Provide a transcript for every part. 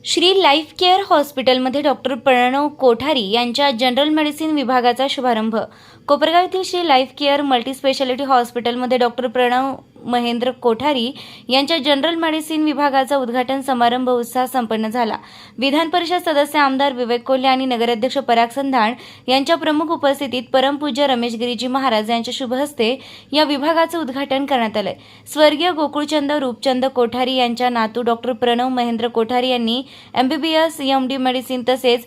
Shri life care हॉस्पिटलमध्ये doctor Pranab Kothari यांच्या general medicine विभागाचा शुभारंभ. कोपरगाव येथील श्री लाईफ केअर मल्टीस्पेशालिटी हॉस्पिटलमध्ये डॉक्टर प्रणव महेंद्र कोठारी यांच्या जनरल मेडिसिन विभागाचा उद्घाटन समारंभ उत्साह संपन्न झाला. विधान परिषद सदस्य आमदार विवेक कोल्हे आणि नगराध्यक्ष पराग संधान यांच्या प्रमुख उपस्थितीत परमपूज्य रमेश गिरीजी महाराज यांच्या शुभ हस्ते या विभागाचे उद्घाटन करण्यात आले. स्वर्गीय गोकुळचंद रूपचंद कोठारी यांच्या नातू डॉक्टर प्रणव महेंद्र कोठारी यांनी MBBS MD मेडिसिन तसेच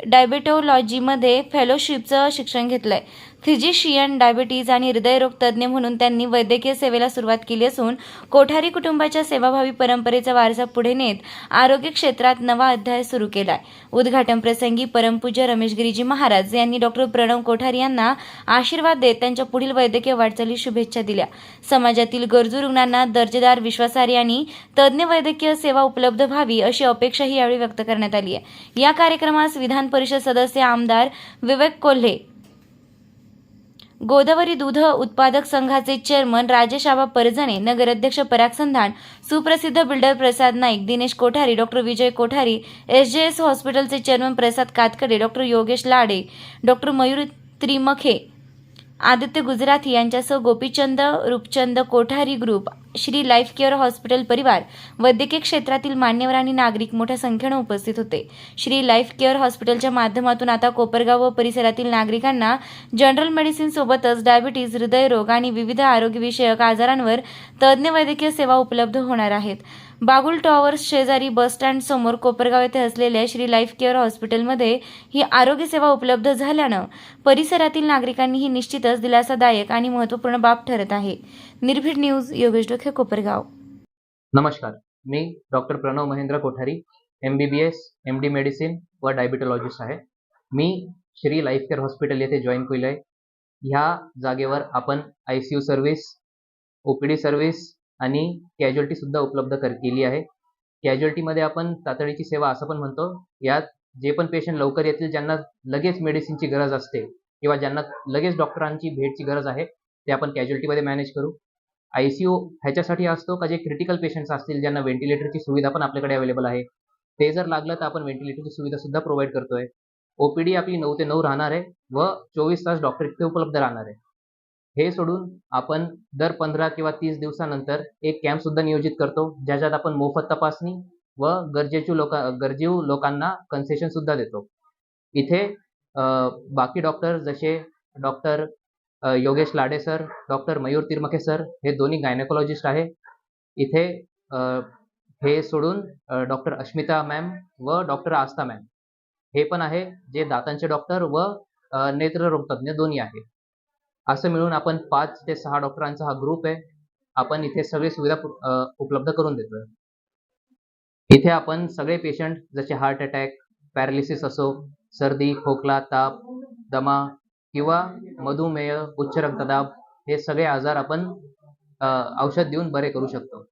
डायबेटोलॉजीमध्ये फेलोशिपचं शिक्षण घेतलंय. फिजिशियन, डायबिटीज आणि हृदयरोग तज्ज्ञ म्हणून त्यांनी वैद्यकीय सेवेला सुरुवात केली असून कोठारी कुटुंबाच्या सेवाभावी परंपरेचा वारसा पुढे नेत आरोग्य क्षेत्रात नवा अध्याय सुरू केलाय. उद्घाटन प्रसंगी परमपूज्य रमेश गिरीजी महाराज यांनी डॉक्टर प्रणव कोठारी यांना आशीर्वाद देत त्यांच्या पुढील वैद्यकीय वाटचाली शुभेच्छा दिल्या. समाजातील गरजू रुग्णांना दर्जेदार, विश्वासार्ह आणि तज्ज्ञ वैद्यकीय सेवा उपलब्ध व्हावी अशी अपेक्षाही यावेळी व्यक्त करण्यात आली आहे. या कार्यक्रमास विधान परिषद सदस्य आमदार विवेक कोल्हे, गोदावरी दूध उत्पादक संघाचे चेअरमन राजेश आबा परजणे, नगराध्यक्ष पराग संधान, सुप्रसिद्ध builder Prasad Naik, Dinesh Kothari, doctor Vijay Kothari, SJS हॉस्पिटलचे chairman Prasad Katkade, doctor Yogesh Lade, doctor Mayur Trimkhe, Aditya Gujrathi यांच्यासह Gopichand Roopchand Kothari group, Shri life care hospital परिवार, वैद्यकीय क्षेत्रातील मान्यवर आणि नागरिक मोठ्या संख्येने उपस्थित होते. श्री लाईफ केअर हॉस्पिटलच्या माध्यमातून आता कोपरगाव व परिसरातील नागरिकांना जनरल मेडिसिन सोबतच डायबिटीज, हृदयरोग आणि विविध आरोग्यविषयक आजारांवर तज्ज्ञ वैद्यकीय सेवा उपलब्ध होणार आहेत. बागुल टॉवर्स शेजारी बस स्टँड समोर कोपरगाव येथे असलेल्या श्री लाईफ केअर हॉस्पिटलमध्ये ही आरोग्य सेवा उपलब्ध झाल्यानं परिसरातील नागरिकांनी ही निश्चितच दिलासादायक आणि महत्त्वपूर्ण बाब ठरत आहे. निर्भीड न्यूज, योगेश डोके, कोपरगाव. नमस्कार, मी doctor Pranav Mahendra Kothari, MBBS MD medicine व डायबिटोलॉजिस्ट आहे. मी श्री लाईफ केअर हॉस्पिटल येथे जॉईन केलं आहे. ह्या जागेवर आपण ICU सर्व्हिस, OPD सर्व्हिस आणि कॅज्युअल्टी सुद्धा उपलब्ध केली आहे. कॅज्युअल्टीमध्ये आपण तातडीची सेवा असं पण म्हणतो. यात जे पण पेशंट लवकर येतील, ज्यांना लगेच मेडिसिनची गरज असते किंवा ज्यांना लगेच डॉक्टरांची भेटची गरज आहे, ते आपण कॅज्युअल्टीमध्ये मॅनेज करू. ICU ह्याच्यासाठी असतो का जे क्रिटिकल पेशंट्स असतील, ज्यांना व्हेंटिलेटरची सुविधा पण आपल्याकडे अवेलेबल आहे. ते जर लागलं तर आपण व्हेंटिलेटरची सुविधा सुद्धा प्रोव्हाइड करतोय. OPD आपली 9 ते 9 राहणार आहे व 24 तास डॉक्टर इथे उपलब्ध राहणार आहे. हे सोडून आपण दर 15 किंवा 30 दिवसानंतर एक कॅम्प सुद्धा नियोजित करतो, ज्याच्यात आपण मोफत तपासणी व गरजू लोकांना कन्सेशन सुद्धा देतो. इथे बाकी डॉक्टर जसे डॉक्टर योगेश लाडे सर, डॉक्टर मयूर तिरमखे सर हे दोन्ही गायनेकोलॉजिस्ट आहे. इथे हे सोडून डॉक्टर अस्मिता मॅम व डॉक्टर आस्था मॅम हे पण आहे, जे दातांचे डॉक्टर व नेत्ररोग तज्ज्ञ दोन्ही आहे. असं मिळून आपण 5 ते 6 डॉक्टरांचा हा ग्रुप आहे. आपण इथे सगळी सुविधा उपलब्ध करून देतोय. इथे आपण सगळे पेशंट जसे हार्ट अटॅक, पॅरालिसिस असो, सर्दी, खोकला, ताप, दमा किंवा मधुमेह, उच्च रक्तदाब हे सगळे आजार आपण औषध देऊन बरे करू शकतो.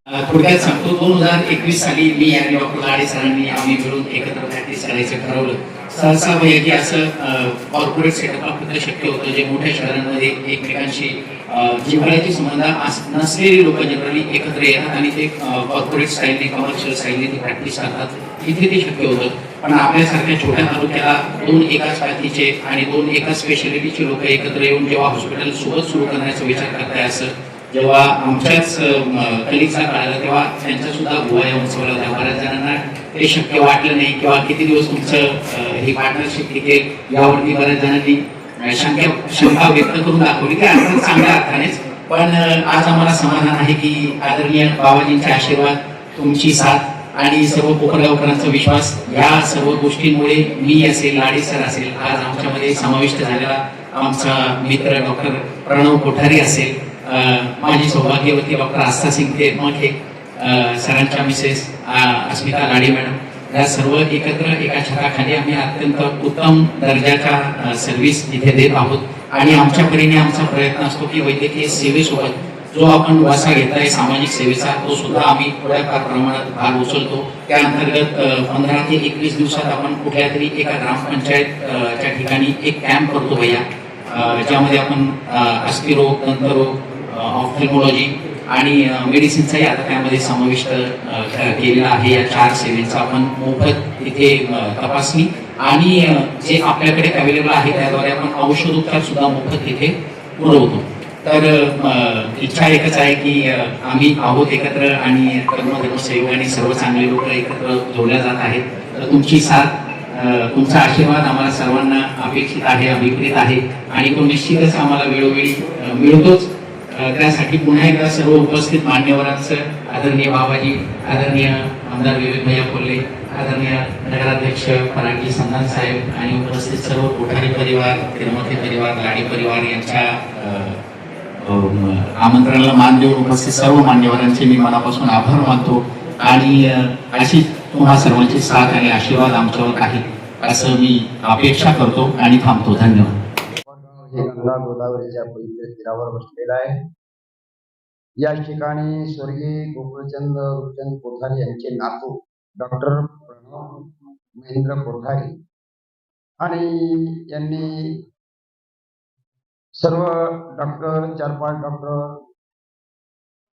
थोडक्यात सांगतो 2021 साली मी आणि डॉक्टर लाडे सरांनी आम्ही मिळून एकत्र प्रॅक्टिस करायचं ठरवलं. सहसा की असं कॉर्पोरेट सेटअपला फक्त शक्य होतं जे मोठ्या शहरांमध्ये एकमेकांशी जिव्हाळ्याचे संबंध नसलेली लोक जनरली एकत्र येतात आणि ते कॉर्पोरेट स्टाईलने कमर्शियल स्टाईलने ती प्रॅक्टिस करतात. इथे ते शक्य होतं. पण आपल्यासारख्या छोट्या तालुक्याला 2 एकाच जातीचे आणि 2 एकाच स्पेशालिटीचे लोक एकत्र येऊन जेव्हा हॉस्पिटल सोबत सुरू करण्याचा विचार करताय असं जेव्हा आमच्याच कलिगचा कळालं तेव्हा त्यांचा सुद्धा भुवया उंचवला होता. बऱ्याच जणांना ते शक्य वाटलं नाही किंवा किती दिवस तुमचं ही पार्टनरशिप टिकेल यावरती बऱ्याच जणांनी शंका व्यक्त करून दाखवली की अर्थात चांगल्या अर्थानेच. पण आज आम्हाला समाधान आहे की आदरणीय बाबाजींचे आशीर्वाद, तुमची साथ आणि सर्व कोपरगावकरांचा विश्वास या सर्व गोष्टींमुळे मी असेल, लाडे सर असेल, आज आमच्यामध्ये समाविष्ट झालेला आमचा मित्र डॉक्टर प्रणव कोठारी असेल, माझी सौभाग्यवती डॉक्टर आस्था सिंगते मग सरांच्या मिसेस अस्मिता लाडे मॅडम, या सर्व एकत्र एका छताखाली आम्ही अत्यंत उत्तम दर्जाच्या सर्व्हिस इथे देत आहोत. आणि आमच्या परीने आमचा प्रयत्न असतो की वैद्यकीय सेवेसोबत जो आपण वासा घेतलाय सामाजिक सेवेचा तो सुद्धा आम्ही थोड्याफार प्रमाणात भाग उचलतो. त्या अंतर्गत 15 ते 21 दिवसात आपण कुठल्या तरी एका ग्रामपंचायतच्या ठिकाणी एक कॅम्प करतो भैया, ज्यामध्ये आपण अस्थिरोग, दंतरोग, ऑफ्थॅल्मॉलॉजी आणि मेडिसिनचाही आता त्यामध्ये समाविष्ट केलेला आहे. या 4 सेवेचा आपण मोफत इथे तपासणी आणि जे आपल्याकडे अवेलेबल आहे त्याद्वारे आपण औषधोपचार सुद्धा मोफत इथे पुरवतो. तर इच्छा एकच आहे की आम्ही आहोत एकत्र आणि कर्मधर्मसहयोग आणि सर्व चांगले लोक एकत्र जोडल्या जात आहेत. तर तुमची साथ, तुमचा आशीर्वाद आम्हाला सर्वांना अपेक्षित आहे, अभिप्रेत आहे आणि तो निश्चितच आम्हाला वेळोवेळी मिळतोच. त्यासाठी पुन्हा एकदा सर्व उपस्थित मान्यवरांचं, आदरणीय बाबाजी, आदरणीय आमदार विवेक भैया कोल्हे, आदरणीय नगराध्यक्ष परांगी संधान साहेब आणि उपस्थित सर्व कोठारी परिवार, तिरमथे परिवार, लाडी परिवार यांच्या आमंत्रणाला मान देऊन उपस्थित सर्व मान्यवरांचे मी मनापासून आभार मानतो. आणि अशी तुम्हा सर्वांची साथ आणि आशीर्वाद आमच्यावर आहे असं मी अपेक्षा करतो आणि थांबतो. धन्यवाद. हे गंगा गोदावरीच्या पवित्र तीरावर बसलेला आहे. या ठिकाणी स्वर्गीय गोकुळचंद रुपचंद कोठारी यांचे नातू डॉक्टर प्रणव महेंद्र कोठारी आणि यांनी सर्व डॉक्टर 4-5 डॉक्टर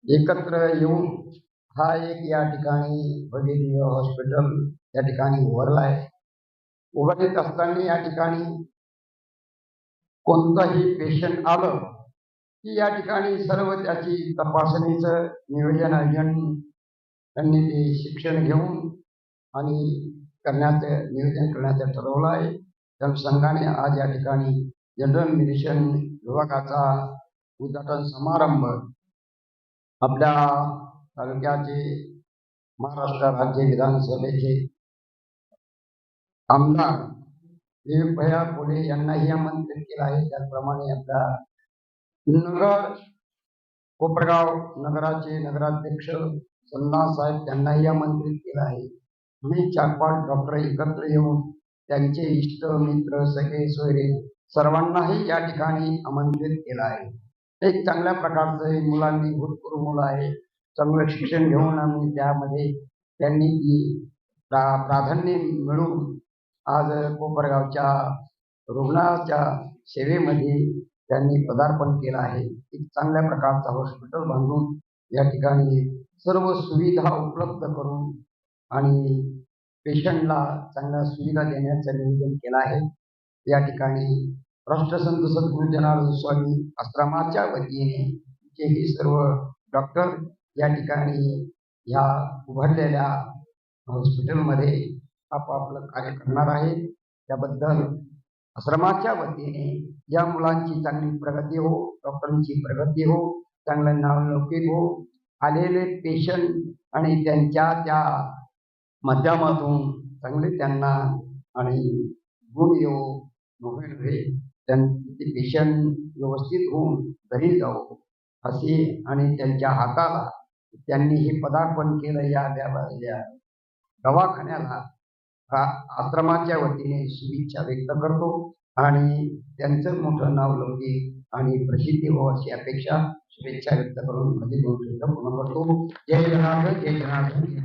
एकत्र येऊन हा एक या ठिकाणी भगीरथ हॉस्पिटल या ठिकाणी उभारला आहे. उभारत असताना या ठिकाणी कोणताही पेशंट आलं की या ठिकाणी सर्व त्याची तपासणीचं नियोजन त्यांनी ते शिक्षण घेऊन आणि करण्याचं नियोजन करण्याचं ठरवलं आहे. जनसंघाने आज या ठिकाणी जनरल मेडिसिन विभागाचा उद्घाटन समारंभ आपल्या तालुक्याचे महाराष्ट्र राज्य विधानसभेचे आमदार विवेक भैया कोल्हे यांनाही आमंत्रित केलं आहे. त्याचप्रमाणे आपल्या नगर कोपरगाव नगराचे नगराध्यक्ष संधान साहेब त्यांनाही आमंत्रित केलं आहे. मी 4-5 डॉक्टर एकत्र येऊन त्यांचे इष्ट मित्र सगळे सोयरे सर्वांनाही या ठिकाणी आमंत्रित केलं आहे. एक चांगल्या प्रकारचं मुलांनी भूतपूर्व मुलं आहे, चांगलं शिक्षण घेऊन आम्ही त्यामध्ये त्यांनी ती प्राधान्य मिळवून आज कोपरगावच्या रुग्णाच्या सेवेमध्ये त्यांनी पदार्पण केलं आहे. एक चांगल्या प्रकारचा हॉस्पिटल बांधून या ठिकाणी सर्व सुविधा उपलब्ध करून आणि पेशंटला चांगल्या सुविधा देण्याचं नियोजन केलं आहे. या ठिकाणी राष्ट्रसंत सद्गुरू जनार्दन स्वामी आश्रमाच्या वतीने जे सर्व डॉक्टर या ठिकाणी ह्या उभारलेल्या हॉस्पिटलमध्ये आपापलं कार्य करणार आहे. त्याबद्दल आश्रमाच्या वतीने या मुलांची चांगली प्रगती हो, डॉक्टरांची प्रगती हो, चांगलं नावलौकिक हो, आलेले पेशंट आणि त्यांच्या त्या माध्यमातून चांगले त्यांना आणि गुण येऊ, नव्हे त्यांचे पेशंट व्यवस्थित होऊन घरी जाऊ असे आणि त्यांच्या हाताला त्यांनी हे पदार्पण केलं या दवाखान्याला आश्रमाच्या वतीने शुभेच्छा व्यक्त करतो आणि त्यांचं मोठं नाव लौकिक आणि प्रसिद्धी हो अशी अपेक्षा शुभेच्छा व्यक्त करून माझे दोन शब्द पूर्ण करतो. जय जनार्दन जय जनार्दन.